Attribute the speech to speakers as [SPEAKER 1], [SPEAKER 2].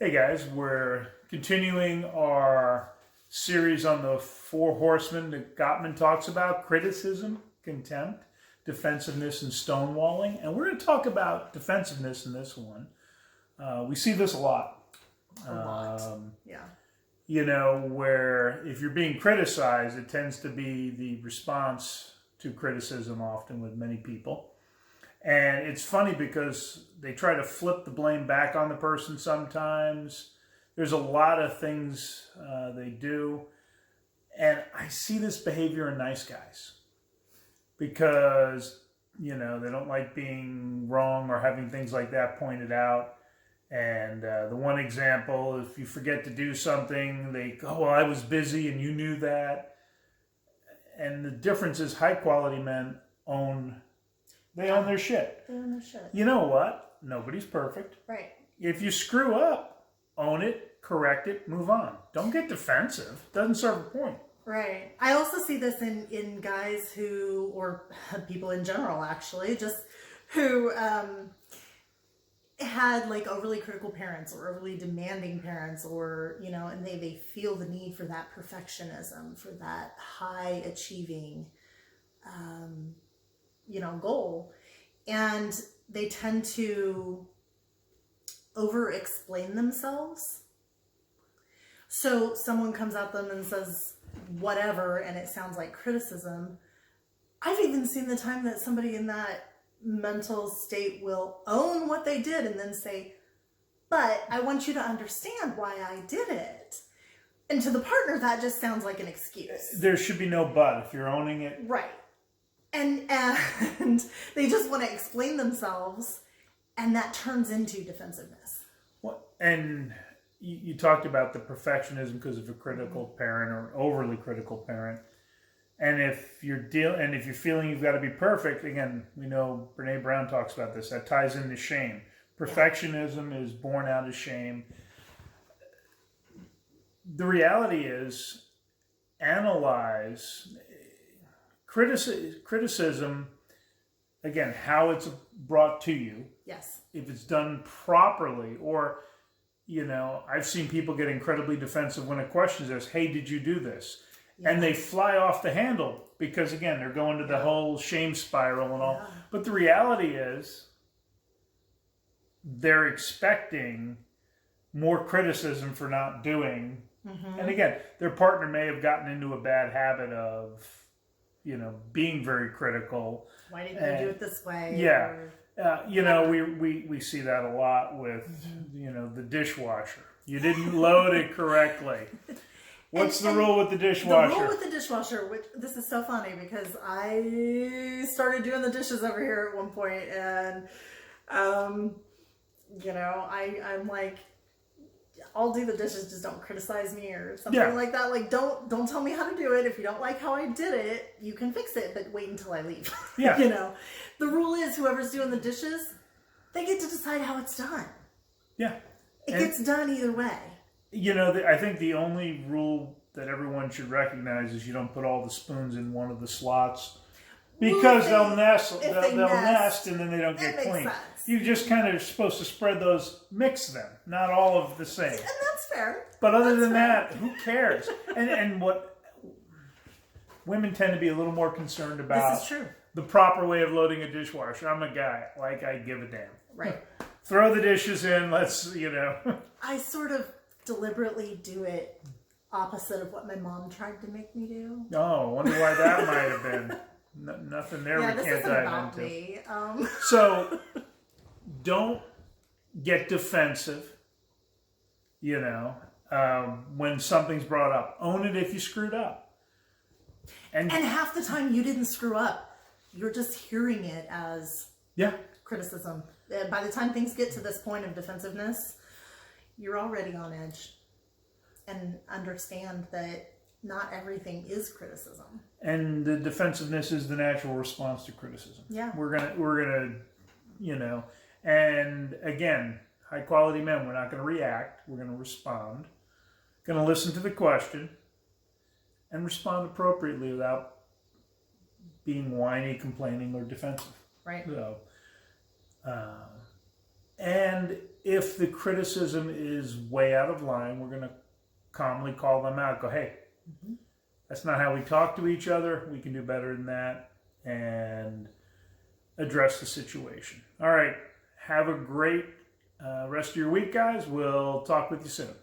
[SPEAKER 1] Hey guys, we're continuing our series on the four horsemen that Gottman talks about: criticism, contempt, defensiveness, and stonewalling. And we're going to talk about defensiveness in this one. We see this a lot.
[SPEAKER 2] A lot. Yeah.
[SPEAKER 1] You know, where if you're being criticized, it tends to be the response to criticism often with many people. And it's funny because they try to flip the blame back on the person sometimes. There's a lot of things they do. And I see this behavior in nice guys because, you know, they don't like being wrong or having things like that pointed out. And the one example, if you forget to do something, they go, well, I was busy and you knew that. And the difference is high quality men own their shit.
[SPEAKER 2] They own their shit.
[SPEAKER 1] You know what? Nobody's perfect.
[SPEAKER 2] Right.
[SPEAKER 1] If you screw up, own it, correct it, move on. Don't get defensive. Doesn't serve a point.
[SPEAKER 2] Right. I also see this in guys who, or people in general actually, just who had like overly critical parents or overly demanding parents, or, you know, and they feel the need for that perfectionism, for that high achieving goal, and they tend to over explain themselves. So someone comes at them and says whatever, and it sounds like criticism. I've even seen the time that somebody in that mental state will own what they did and then say, but I want you to understand why I did it. And to the partner, that just sounds like an excuse.
[SPEAKER 1] There should be no but if you're owning it.
[SPEAKER 2] Right. And they just want to explain themselves, and that turns into defensiveness.
[SPEAKER 1] Well, and you talked about the perfectionism because of a critical parent or overly critical parent. And if you're feeling you've got to be perfect, again, we know Brene Brown talks about this. That ties into shame. Perfectionism is born out of shame. The reality is, analyze criticism, again, how it's brought to you.
[SPEAKER 2] Yes.
[SPEAKER 1] If it's done properly, or, you know, I've seen people get incredibly defensive when a question is, hey, did you do this? Yeah. And they fly off the handle because, again, they're going to the whole shame spiral and all. Yeah. But the reality is they're expecting more criticism for not doing. Mm-hmm. And again, their partner may have gotten into a bad habit of, you know, being very critical.
[SPEAKER 2] Why didn't you do it this way?
[SPEAKER 1] Yeah. You know, we see that a lot with, you know, the dishwasher. You didn't load it correctly. What's the rule with the dishwasher?
[SPEAKER 2] The rule with the dishwasher, which this is so funny because I started doing the dishes over here at one point, and you know, I'm like, I'll do the dishes, just don't criticize me or something like that. Like, don't tell me how to do it. If you don't like how I did it, you can fix it, but wait until I leave.
[SPEAKER 1] Yeah.
[SPEAKER 2] You know, the rule is whoever's doing the dishes, they get to decide how it's done.
[SPEAKER 1] Yeah.
[SPEAKER 2] It gets done either way. You
[SPEAKER 1] know, I think the only rule that everyone should recognize is you don't put all the spoons in one of the slots, because they'll nest, and then they don't get clean. Sense. You just kind of supposed to spread those, mix them, not all of the same.
[SPEAKER 2] And that's fair.
[SPEAKER 1] But other than that, who cares? And what women tend to be a little more concerned about.
[SPEAKER 2] This is true.
[SPEAKER 1] The proper way of loading a dishwasher. I'm a guy, like, I give a damn.
[SPEAKER 2] Right.
[SPEAKER 1] Throw the dishes in, let's, you know.
[SPEAKER 2] I sort of deliberately do it opposite of what my mom tried to make me do.
[SPEAKER 1] Oh, I wonder why that might have been. Nothing there we can't dive into.
[SPEAKER 2] Me.
[SPEAKER 1] So, don't get defensive, you know, when something's brought up. Own it if you screwed up. And
[SPEAKER 2] half the time you didn't screw up. You're just hearing it as criticism. By the time things get to this point of defensiveness, you're already on edge. And understand that not everything is criticism. And
[SPEAKER 1] the defensiveness is the natural response to criticism.
[SPEAKER 2] Yeah.
[SPEAKER 1] We're gonna, you know, and again, high quality men, we're not gonna react, we're gonna respond. Gonna listen to the question and respond appropriately without being whiny, complaining, or defensive.
[SPEAKER 2] Right.
[SPEAKER 1] So, and if the criticism is way out of line, we're going to calmly call them out. Go, hey, that's not how we talk to each other. We can do better than that, and address the situation. All right. Have a great rest of your week, guys. We'll talk with you soon.